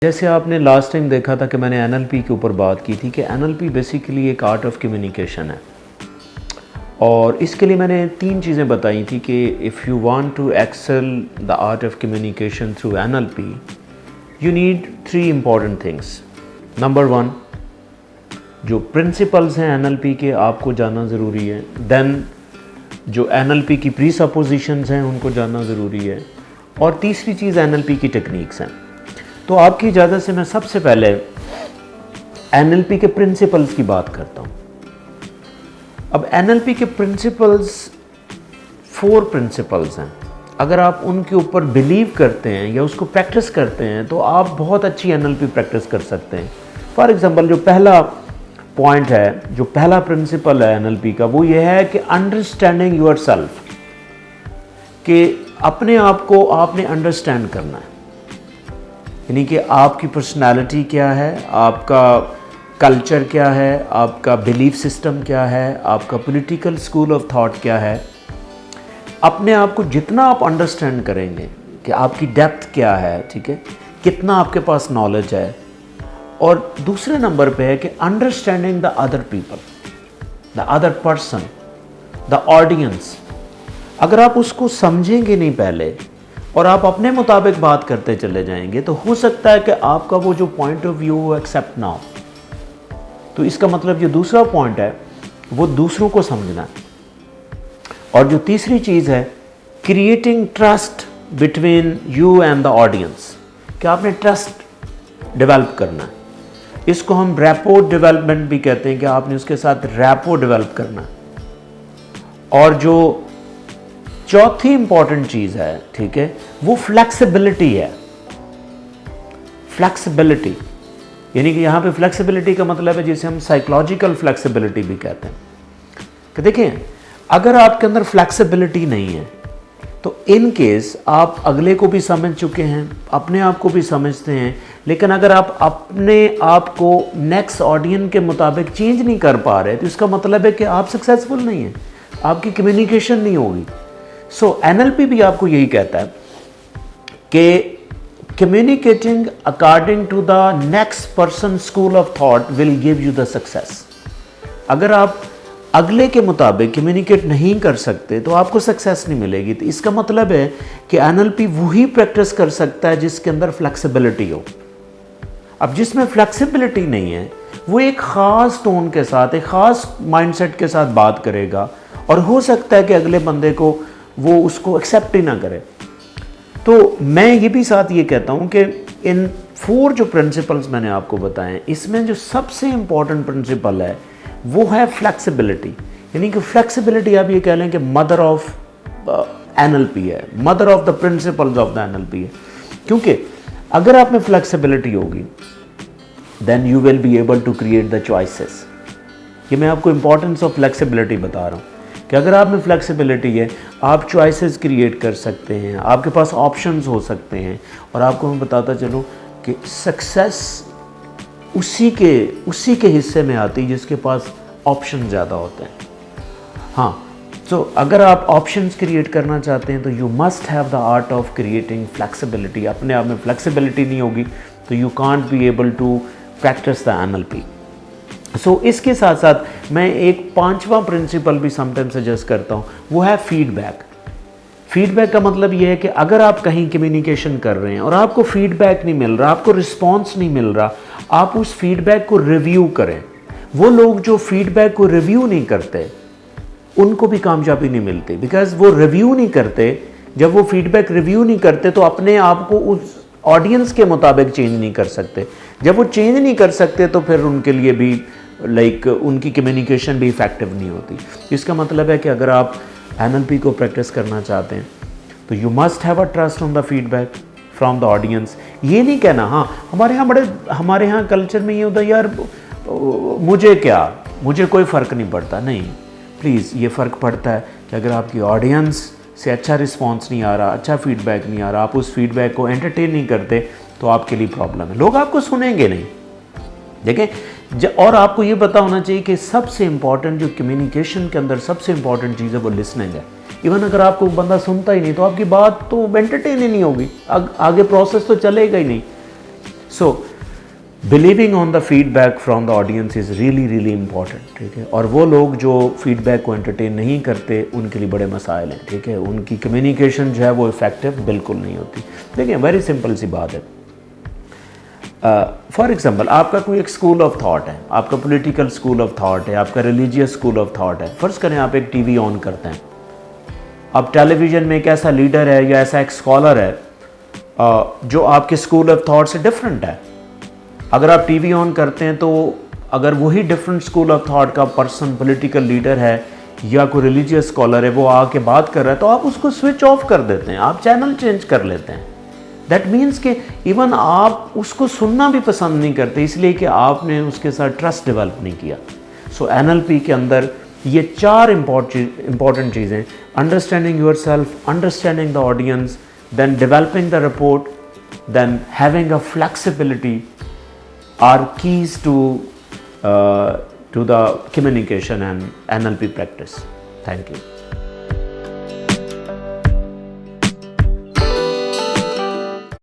जैसे आपने last time देखा था कि मैंने एनएलपी के ऊपर बात की थी कि एनएलपी बेसिकली एक आर्ट ऑफ कम्युनिकेशन है। और इसके लिए मैंने 3 चीज़ें बताई थी कि if you want to excel the art of communication through NLP you need 3 important things. Number 1, जो प्रिंसिपल्स हैं एनएलपी के आपको जानना ज़रूरी है। देन जो एनएलपी की प्री सपोजिशंस हैं उनको जानना ज़रूरी है। और तीसरी चीज़ एनएलपी की टेक्निक्स हैं। तो आपकी इजाज़त से मैं सबसे पहले एनएलपी के प्रिंसिपल्स की बात करता हूँ। अब एनएलपी के प्रिंसिपल्स 4 प्रिंसिपल्स हैं। अगर आप उनके ऊपर बिलीव करते हैं या उसको प्रैक्टिस करते हैं तो आप बहुत अच्छी एनएलपी प्रैक्टिस कर सकते हैं। फॉर एग्जांपल, जो पहला पॉइंट है, जो पहला प्रिंसिपल है एनएलपी का, वो ये है कि अंडरस्टैंडिंग योरसेल्फ, कि अपने आप को आपने अंडरस्टैंड करना है। यानी कि आपकी पर्सनालिटी क्या है, आपका कल्चर क्या है, आपका बिलीफ सिस्टम क्या है, आपका पॉलिटिकल स्कूल ऑफ थॉट क्या है। अपने आप को जितना आप अंडरस्टैंड करेंगे कि आपकी डेप्थ क्या है, ठीक है, कितना आपके पास नॉलेज है। और दूसरे नंबर पे है कि understanding the other people, the other person, the audience. अगर आप उसको समझेंगे नहीं पहले और आप अपने मुताबिक बात करते चले जाएंगे तो हो सकता है कि आपका वो जो पॉइंट ऑफ व्यू वो एक्सेप्ट ना हो। तो इसका मतलब जो दूसरा पॉइंट है वो दूसरों को समझना है। और जो तीसरी चीज़ है, creating trust between you and the audience, कि आपने ट्रस्ट डेवलप करना है। इसको हम रैपो डेवलपमेंट भी कहते हैं कि आपने उसके साथ रैपो डेवलप करना है। और जो चौथी इंपॉर्टेंट चीज़ है, ठीक है, वो फ्लेक्सिबिलिटी है। फ्लेक्सिबिलिटी यानी कि यहाँ पे फ्लेक्सिबिलिटी का मतलब है जिसे हम साइकोलॉजिकल फ्लेक्सिबिलिटी भी कहते हैं। कि देखिए, अगर आपके अंदर फ्लेक्सिबिलिटी नहीं है तो इन केस आप अगले को भी समझ चुके हैं, अपने आप को भी समझते हैं, लेकिन अगर आप अपने आप को नेक्स्ट ऑडियंस के मुताबिक चेंज नहीं कर पा रहे तो इसका मतलब है कि आप सक्सेसफुल नहीं हैं, आपकी कम्युनिकेशन नहीं होगी। सो एनएलपी भी आपको यही कहता है कि communicating according to the next person school of thought will give you the success. अगर आप अगले के मुताबिक कम्युनिकेट नहीं कर सकते तो आपको सक्सेस नहीं मिलेगी। तो इसका मतलब है कि एनएलपी वही प्रैक्टिस कर सकता है जिसके अंदर फ्लेक्सिबिलिटी हो। अब जिसमें फ्लेक्सिबिलिटी नहीं है वो एक ख़ास टोन के साथ, एक ख़ास माइंडसेट के साथ बात करेगा और हो सकता है कि अगले बंदे को वो उसको एक्सेप्ट ही ना करे। तो मैं ये भी साथ ये कहता हूँ कि इन 4 जो प्रिंसिपल्स मैंने आपको बताए, इसमें जो सबसे इम्पॉर्टेंट प्रिंसिपल है वो है फ्लेक्सिबिलिटी। यानी कि फ्लेक्सिबिलिटी आप ये कह लें कि मदर ऑफ एनएलपी है, mother of the principles of the NLP है। क्योंकि अगर आप में फ्लेक्सिबिलिटी होगी then you will be able to create the choices. ये मैं आपको इंपॉर्टेंस ऑफ फ्लेक्सिबिलिटी बता रहा हूँ कि अगर आप में फ्लेक्सिबिलिटी है आप चॉइसेस क्रिएट कर सकते हैं, आपके पास ऑप्शंस हो सकते हैं। और आपको मैं बताता चलूँ कि सक्सेस उसी के हिस्से में आती है जिसके पास ऑप्शन ज़्यादा होते हैं। हाँ, तो अगर आप ऑप्शंस क्रिएट करना चाहते हैं तो you must have the art of creating flexibility. अपने आप में फ्लेक्सिबिलिटी नहीं होगी तो you can't be able to practise the NLP. So इसके साथ साथ मैं एक 5वां प्रिंसिपल भी समटाइम सजेस्ट करता हूँ, वो है फीडबैक। फीडबैक का मतलब ये है कि अगर आप कहीं कम्युनिकेशन कर रहे हैं और आपको फीडबैक नहीं मिल रहा, आपको रिस्पॉन्स नहीं मिल रहा, आप उस फीडबैक को रिव्यू करें। वो लोग जो फीडबैक को रिव्यू नहीं करते उनको भी कामयाबी नहीं मिलती, बिकॉज वो रिव्यू नहीं करते। जब वो फीडबैक रिव्यू नहीं करते तो अपने आप को उस ऑडियंस के मुताबिक चेंज नहीं कर सकते। जब वो चेंज नहीं कर सकते तो फिर उनके लिए भी उनकी कम्युनिकेशन भी इफेक्टिव नहीं होती। इसका मतलब है कि अगर आप एनएलपी को प्रैक्टिस करना चाहते हैं तो you must have a trust on the feedback from the audience. ये नहीं कहना, हाँ हमारे यहाँ कल्चर में ये होता है, यार मुझे क्या, मुझे कोई फ़र्क नहीं पड़ता। नहीं, प्लीज़, ये फ़र्क पड़ता है कि अगर आपकी ऑडियंस से अच्छा रिस्पॉन्स नहीं आ रहा, अच्छा फीडबैक नहीं आ रहा, आप उस फीडबैक को एंटरटेन नहीं करते तो आपके लिए प्रॉब्लम है। लोग आपको सुनेंगे नहीं। देखें, और आपको ये पता होना चाहिए कि सबसे इंपॉर्टेंट जो कम्युनिकेशन के अंदर सबसे इंपॉर्टेंट चीज़ है वो लिसनिंग है। इवन अगर आपको बंदा सुनता ही नहीं तो आपकी बात तो एंटरटेन ही नहीं होगी, आगे प्रोसेस तो चलेगा ही नहीं। So believing on the feedback from the audience is really really important, ठीक है। और वो लोग जो फीडबैक को एंटरटेन नहीं करते उनके लिए बड़े मसाइल हैं, ठीक है। उनकी कम्युनिकेशन जो है वो इफेक्टिव बिल्कुल नहीं होती। देखिए वेरी सिंपल सी बात है। फॉर एग्जाम्पल आपका कोई एक स्कूल ऑफ थाट है, आपका पॉलिटिकल स्कूल ऑफ थाट है, आपका रिलीजियस स्कूल ऑफ थाट है। फ़र्ज़ करें आप एक टीवी ऑन करते हैं, अब टेलीविज़न में एक ऐसा लीडर है या ऐसा एक स्कॉलर है जो आपके स्कूल ऑफ थाट से डिफरेंट है। अगर आप टीवी ऑन करते हैं तो अगर वही डिफरेंट स्कूल ऑफ थॉट का पर्सन पॉलिटिकल लीडर है या कोई रिलीजियस स्कॉलर है वो आके बात कर रहा है तो आप उसको स्विच ऑफ कर देते हैं, आप चैनल चेंज कर लेते हैं। दैट मीन्स कि इवन आप उसको सुनना भी पसंद नहीं करते, इसलिए कि आपने उसके साथ ट्रस्ट डेवलप नहीं किया। सो NLP के अंदर ये 4 इंपॉर्टेंट चीज़ें, understanding yourself, understanding the audience, then developing the rapport, then having a flexibility are keys to the communication and NLP practice. Thank you.